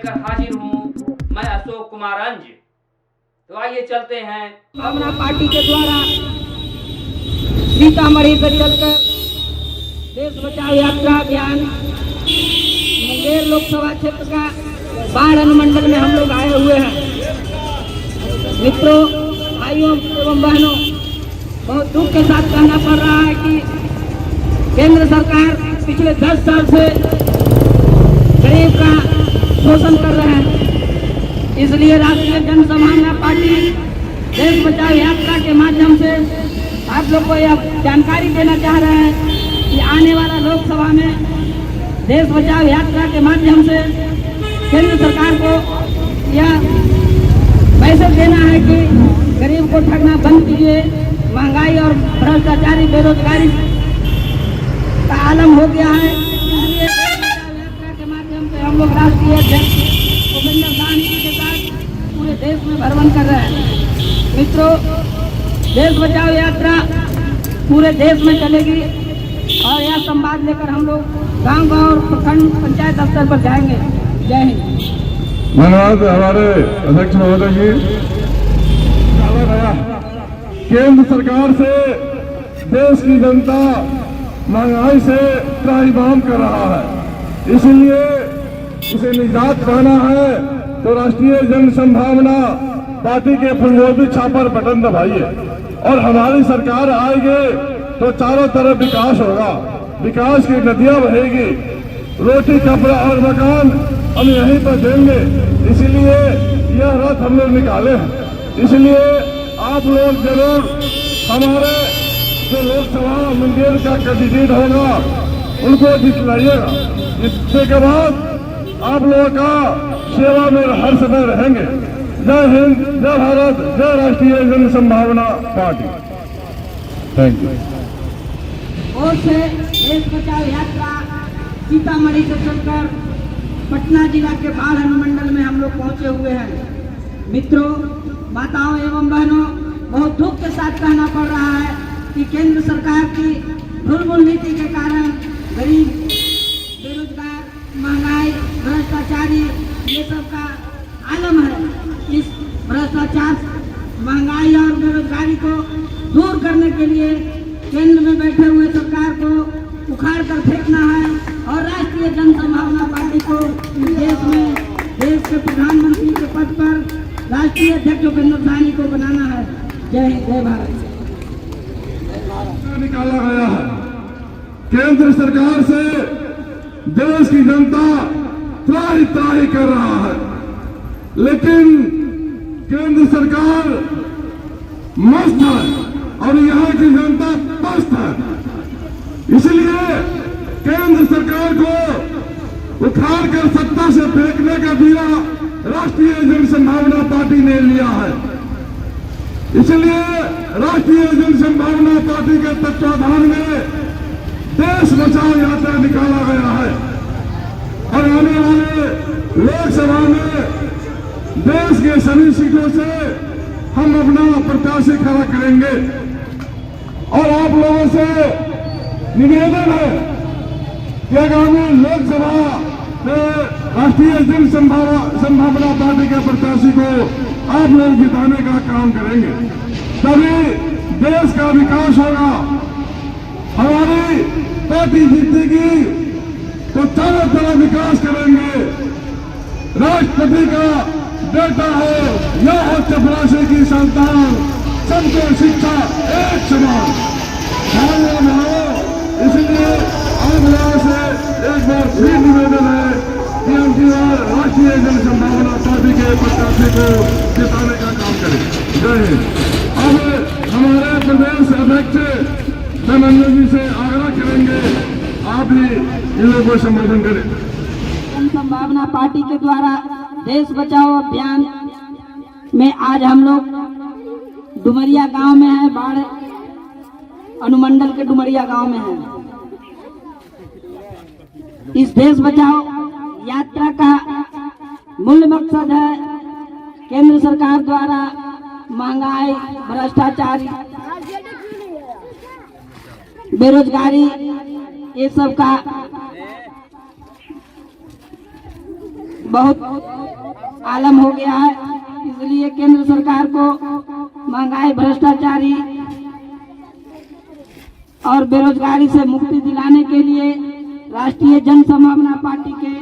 लेकर हाजिर हूँ मैं अशोक कुमार अंज। तो आइए चलते हैं। अपना पार्टी के द्वारा सीतामढ़ी से चलकर देश बचाओ यात्रा अभियान मुंगेर लोकसभा क्षेत्र का बाढ़ अनुमंडल में हम लोग आए हुए हैं। मित्रों, भाइयों एवं बहनों, बहुत दुख के साथ कहना पड़ रहा है कि केंद्र सरकार पिछले 10 साल से गरीब का शोषण कर रहे हैं। इसलिए राष्ट्रीय जनसंभावना पार्टी देश बचाओ यात्रा के माध्यम से आप लोग को यह जानकारी देना चाह रहे हैं कि आने वाला लोकसभा में देश बचाओ यात्रा के माध्यम से केंद्र सरकार को यह मैसेज देना है कि गरीब को ठगना बंद कीजिए। महंगाई और भ्रष्टाचारी बेरोजगारी का आलम हो गया है। इसलिए देश बचाओ यात्रा के माध्यम से हम लोग राष्ट्रीय अध्यक्ष भूपेंद्र दान जी के साथ पूरे देश में भ्रमण कर रहे हैं। मित्रों, देश बचाओ यात्रा पूरे देश में चलेगी और यह संवाद लेकर हम लोग गांव-गांव और प्रखंड पंचायत स्तर पर जाएंगे। जय हिंद। धन्यवाद हमारे अध्यक्ष महोदय जी। केंद्र सरकार से देश की जनता महंगाई से त्राहिमाम कर रहा है, इसलिए उसे निजात पाना है तो राष्ट्रीय जनसंभावना पार्टी के फुलगोभी छापर बटन दबाइए और हमारी सरकार आएगी तो चारों तरफ विकास होगा, विकास की नदियां बहेगी, रोटी कपड़ा और मकान हम यहीं पर देंगे। इसीलिए यह रथ हम लोग निकाले हैं। इसलिए आप लोग जरूर हमारे जो लोकसभा मुंगेर का कैंडिडेट होगा उनको जितलाइएगा, जिससे के बाद आप लोगों का सेवा में हर समय रहेंगे। जय हिंद, जय भारत, जय राष्ट्रीय जनसंभावना पार्टी। Thank you. और से देश बचाओ यात्रा सीतामढ़ी से चलकर पटना जिला के बाढ़ अनुमंडल में हम लोग पहुंचे हुए हैं। मित्रों, माताओं एवं बहनों, बहुत दुख के साथ कहना पड़ रहा है कि केंद्र सरकार की ढुलमुल नीति के कारण गरीब, बेरोजगार, महंगाई, भ्रष्टाचारी ये सब का आलम है। इस भ्रष्टाचार, महंगाई और बेरोजगारी को दूर करने के लिए केंद्र में बैठे हुए सरकार को उखाड़ कर फेंकना है और राष्ट्रीय जनसंभावना पार्टी को देश में देश के प्रधानमंत्री के पद पर राष्ट्रीय अध्यक्ष भूपेंद्र दान को बनाना है। जय हिंद, जय भारत। निकाला गया है केंद्र सरकार से देश की जनता त्राही त्राही कर रहा है, लेकिन केंद्र सरकार मस्त है और यहाँ की जनता पस्त है। इसलिए केंद्र सरकार को उखाड़ कर सत्ता से फेंकने का बीड़ा राष्ट्रीय जनसंभावना पार्टी ने लिया है। इसलिए राष्ट्रीय जनसंभावना पार्टी के तत्वाधान में देश बचाओ यात्रा निकाला गया है और आने वाले लोकसभा में देश के सभी सीटों से हम अपना प्रत्याशी खड़ा करेंगे। और आप लोगों से निवेदन है कि आगामी लोकसभा में राष्ट्रीय जनसंभावना पार्टी के प्रत्याशी को आप लोग जिताने का काम करेंगे, तभी देश का विकास होगा। हमारी पार्टी जीतेगी तो चारों तरफ विकास करेंगे। राष्ट्रपति का बेटा हो या हो चपरासी की संतान, सबको शिक्षा एक समान हो। इसलिए आप लोगों से एक बार फिर निवेदन है कि हम की बार राष्ट्रीय जनसंभावना पार्टी के प्रत्याशी को जिताने का काम करें। जय हिंद। अब हमारे प्रदेश अध्यक्ष धर्मेंद्र जी से आग्रह करेंगे, आप ही इन लोगों को संबोधन करें। जनसंभावना पार्टी के द्वारा देश बचाओ अभियान में आज हम लोग डुमरिया गांव में है, बाढ़ अनुमंडल के डुमरिया गांव में है। इस देश बचाओ यात्रा का मूल मकसद है केंद्र सरकार द्वारा महंगाई, भ्रष्टाचार, बेरोजगारी ये सब का बहुत आलम हो गया है। इसलिए केंद्र सरकार को महंगाई, भ्रष्टाचारी और बेरोजगारी से मुक्ति दिलाने के लिए राष्ट्रीय जन संभावना पार्टी के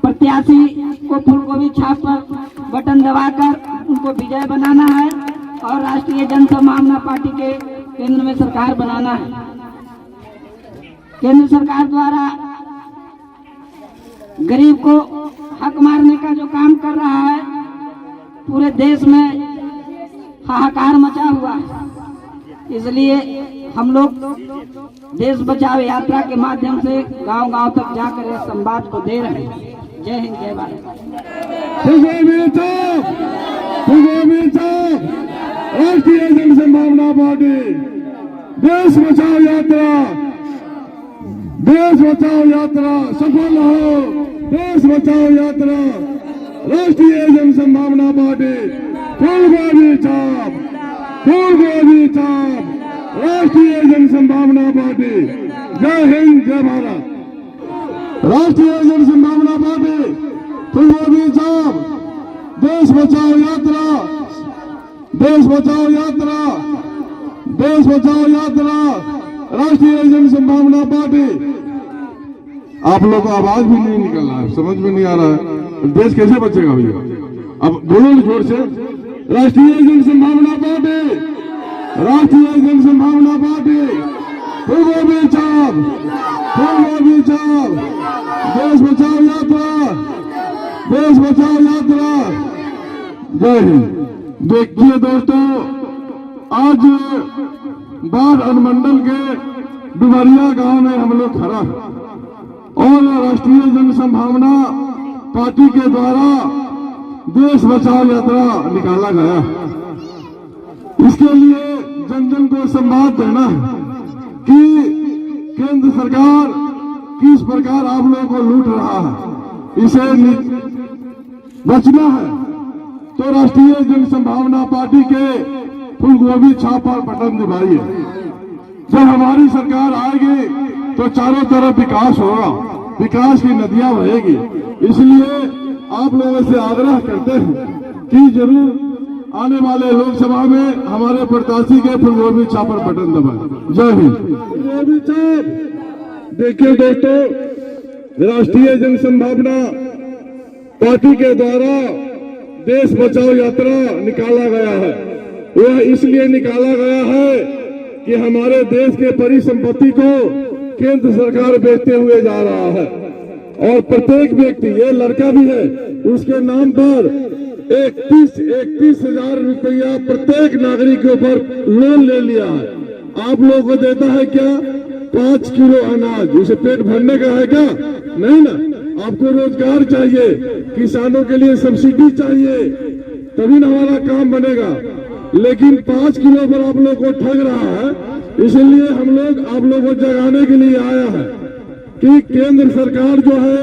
प्रत्याशी को फूलगोभी छाप पर बटन दबाकर उनको विजय बनाना है और राष्ट्रीय जन संभावना पार्टी के केंद्र में सरकार बनाना है। केंद्र सरकार द्वारा गरीब को हक मारने का जो काम कर रहा है, पूरे देश में हाहाकार मचा हुआ है। इसलिए हम लोग देश बचाओ यात्रा के माध्यम से गांव-गांव तक जाकर इस संवाद को दे रहे हैं। जय हिंद, जय भारत। राष्ट्रीय जन संभावना पार्टी देश बचाओ यात्रा, देश बचाओ यात्रा सफल हो। देश बचाओ यात्रा राष्ट्रीय जन संभावना पार्टी फूलगोभी छाप, फूलगोभी छाप राष्ट्रीय जन संभावना पार्टी। जय हिंद, जय भारत। राष्ट्रीय जन संभावना पार्टी फूलगोभी छाप, देश बचाओ यात्रा, देश बचाओ यात्रा, देश बचाओ यात्रा राष्ट्रीय जन संभावना पार्टी। आप लोगों को आवाज भी नहीं निकल रहा है, समझ में नहीं आ रहा है, देश कैसे बचेगा भैया? अब बोलो जोर से, राष्ट्रीय जन संभावना पार्टी, राष्ट्रीय जन संभावना पार्टी फूलगोभी छाप, फूलगोभी छाप, देश बचाओ यात्रा, देश बचाओ यात्रा। जय हिंद। देखिए दोस्तों, आज बाढ़ अनुमंडल के डुमरिया गांव में हम लोग खड़ा और राष्ट्रीय जन संभावना पार्टी के द्वारा देश बचाओ यात्रा निकाला गया। इसके लिए जन जन को संवाद देना है कि केंद्र सरकार किस प्रकार आप लोगों को लूट रहा है, इसे बचना है तो राष्ट्रीय जन संभावना पार्टी के फूलगोभी छाप पर बटन दबाइए। जब हमारी सरकार आएगी तो चारों तरफ विकास होगा, विकास की नदियां बहेगी। इसलिए आप लोगों से आग्रह करते हैं कि जरूर आने वाले लोकसभा में हमारे प्रत्याशी के फूलगोभी छाप पर बटन दबाएं। जय हिंद। फूलगोभी छाप। देखिए दोस्तों, राष्ट्रीय जन संभावना पार्टी के द्वारा देश बचाओ यात्रा निकाला गया है। वह इसलिए निकाला गया है कि हमारे देश के परिसंपत्ति को केंद्र सरकार बेचते हुए जा रहा है और प्रत्येक व्यक्ति, ये लड़का भी है, उसके नाम पर 31,000 रुपया प्रत्येक नागरिक के ऊपर लोन ले लिया है। आप लोगों को देता है क्या? 5 किलो अनाज। उसे पेट भरने का है क्या? नहीं ना। आपको रोजगार चाहिए, किसानों के लिए सब्सिडी चाहिए, तभी ना हमारा काम बनेगा। लेकिन 5 किलो पर आप लोग को ठग रहा है। इसलिए हम लोग आप लोगों को जगाने के लिए आया है कि केंद्र सरकार जो है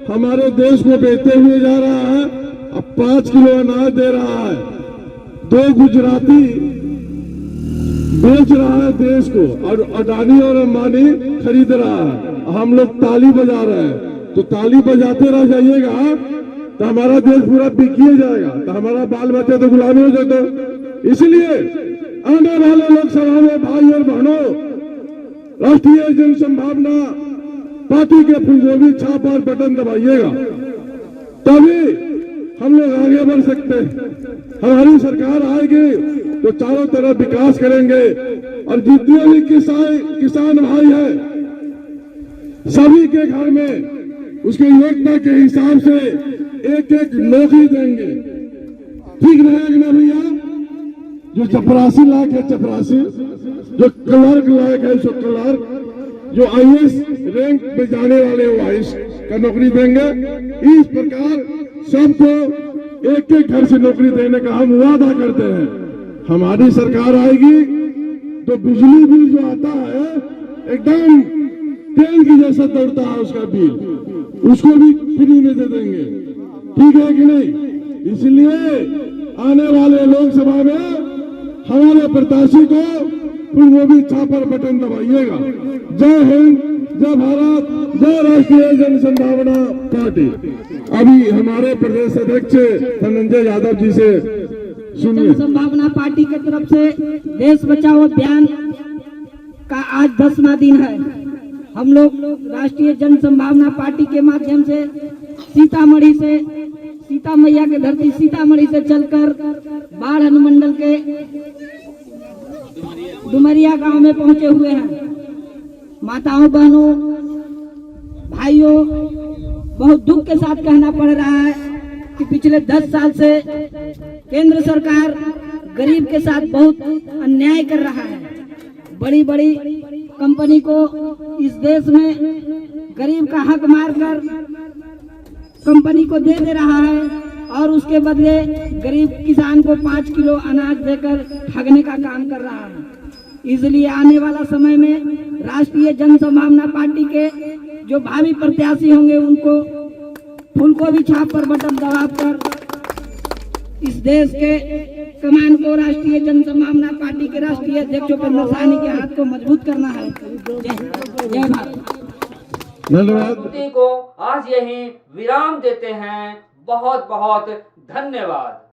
हमारे देश को बेचते हुए जा रहा है। अब 5 किलो अनाज दे रहा है, 2 गुजराती बेच रहा है देश को और अडानी और अंबानी खरीद रहा है। हम लोग ताली बजा रहे हैं, तो ताली बजाते रह जाइएगा तो हमारा देश पूरा बिकिए जाएगा, तो हमारा बाल बच्चे तो गुलामी हो जाते। इसलिए आने वाले लोकसभा में भाई और बहनों, राष्ट्रीय जन संभावना पार्टी के फूलगोभी छाप पर बटन दबाइएगा, तभी हम लोग आगे बढ़ सकते हैं। हमारी सरकार आएगी तो चारों तरफ विकास करेंगे और जितने भी किसान भाई हैं, सभी के घर में उसके योग्यता के हिसाब से एक एक नौकरी देंगे। ठीक रहेगा ना भैया? जो चपरासी लायक है चपरासी, जो क्लर्क लायक है सो क्लर्क, जो IAS रैंक पे जाने वाले वो IAS का नौकरी देंगे। इस प्रकार सबको एक एक घर से नौकरी देने का हम वादा करते हैं। हमारी सरकार आएगी तो बिजली बिल जो आता है एकदम तेल की जैसा दौड़ता है, उसका बिल, उसको भी फ्री में दे देंगे। ठीक है कि नहीं? इसलिए आने वाले लोकसभा में हमारे प्रत्याशी को फूलगोभी छाप पर बटन दबाइएगा। जय हिंद। जय भारत, जय राष्ट्रीय जनसंभावना पार्टी। अभी हमारे प्रदेश अध्यक्ष धनंजय यादव जी से सुनिए। जनसंभावना पार्टी की तरफ से देश बचाओ अभियान का आज 10वां दिन है। हम लोग राष्ट्रीय जनसंभावना पार्टी के माध्यम से सीतामढ़ी से, सीता मैया के धरती सीतामढ़ी से चलकर बाढ़ अनुमंडल के डुमरिया गांव में पहुंचे हुए हैं। माताओं, बहनों, भाइयों, बहुत दुख के साथ कहना पड़ रहा है कि पिछले 10 साल से केंद्र सरकार गरीब के साथ बहुत अन्याय कर रहा है। बड़ी बड़ी कंपनी को इस देश में गरीब का हक मारकर कंपनी को दे रहा है और उसके बदले गरीब किसान को 5 किलो अनाज देकर ठगने का काम कर रहा है। इसलिए आने वाला समय में राष्ट्रीय जनसंभावना पार्टी के जो भावी प्रत्याशी होंगे उनको फूलकोबी छाप पर बटन दबाकर इस देश के कमान को राष्ट्रीय जनसंभावना पार्टी के राष्ट्रीय अध्यक्ष उपेंद्र साहनी के हाथ को मजबूत करना है। जय भारत। धन्यवाद। को आज यही विराम देते हैं। बहुत बहुत धन्यवाद।